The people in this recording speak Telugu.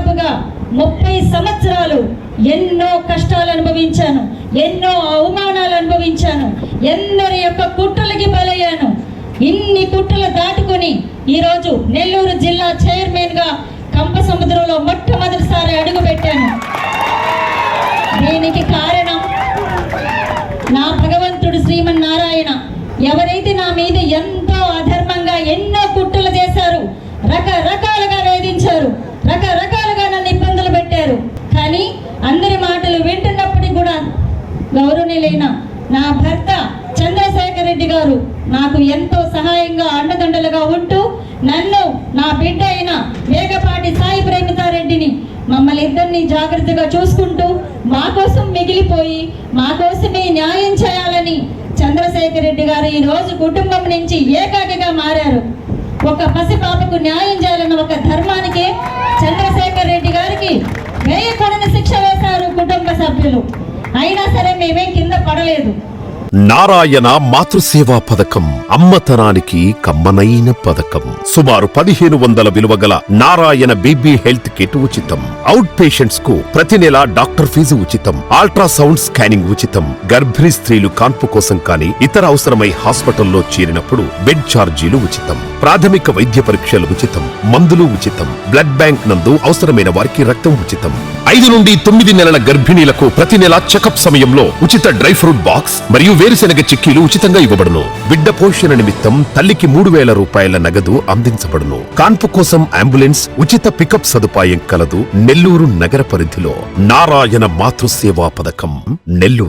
దాదాపుగా 30 సంవత్సరాలు ఎన్నో కష్టాలు అనుభవించాను, ఎన్నో అవమానాలు అనుభవించాను, ఎందరి యొక్క కుట్రలకి బలయ్యాను. ఇన్ని కుట్రలు దాటుకొని ఈరోజు నెల్లూరు జిల్లా చైర్మన్గా కంపసముద్రంలో మొట్టమొదటిసారి అడుగుపెట్టాను. దీనికి కారణం నా భగవంతుడు శ్రీమన్నారాయణ. ఎవరైతే నా మీద ఎంతో అధర్మంగా ఎన్నో కుట్రలు చేశారు, రకరకాలుగా వేధించారు, రకరకాలుగా నన్ను ఇబ్బందులు పెట్టారు. కానీ అందరి మాటలు వింటున్నప్పటికీ కూడా గౌరవనీయులైన నా భర్త చంద్రశేఖర్ రెడ్డి గారు నాకు ఎంతో సహాయంగా అండదండలుగా ఉంటూ నన్ను, నా బిడ్డ అయిన వేగపాటి సాయి ప్రేమితారెడ్డిని, మమ్మల్ని ఇద్దరిని జాగ్రత్తగా చూసుకుంటూ మా కోసం మిగిలిపోయి మా కోసమే న్యాయం చేయాలని చంద్రశేఖర్ రెడ్డి గారు ఈ రోజు కుటుంబం నుంచి ఏకాకిగా మారారు. ఒక పసిపాపకు న్యాయం చేయాలన్న ఒక ధర్మానికి చంద్రశేఖర్ రెడ్డి గారికి వేయకూడని శిక్ష వేశారు కుటుంబ సభ్యులు. అయినా సరే మేమేం కింద పడలేదు. నారాయణ మాతృసేవా పథకం అమ్మతనానికి కమ్మనైన పథకం. సుమారు 1500 విలువ గల నారాయణ బీబీ హెల్త్ కిట్ ఉచితం. అవుట్ పేషెంట్స్ కు ప్రతి నెల డాక్టర్ ఫీజు ఉచితం. అల్ట్రాసౌండ్ స్కానింగ్ ఉచితం. గర్భిణీ స్త్రీలు కాన్పు కోసం కానీ ఇతర అవసరమై హాస్పిటల్లో చేరినప్పుడు బెడ్ ఛార్జీలు ఉచితం. ప్రాథమిక వైద్య పరీక్షలు ఉచితం. మందులు ఉచితం. బ్లడ్ బ్యాంక్ నందు అవసరమైన వారికి రక్తం ఉచితం. 5 నుండి 9 నెలల గర్భిణీలకు ప్రతి నెల చెకప్ సమయంలో ఉచిత డ్రై ఫ్రూట్ బాక్స్ మరియు వేరుశెనగ చిక్కీలు ఉచితంగా ఇవ్వబడును. బిడ్డ పోషణ నిమిత్తం తల్లికి 3000 రూపాయల నగదు అందించబడును. కాన్పు కోసం అంబులెన్స్ ఉచిత పికప్ సదుపాయం కలదు. నెల్లూరు నగర పరిధిలో నారాయణ మాతృసేవా పథకం, నెల్లూరు.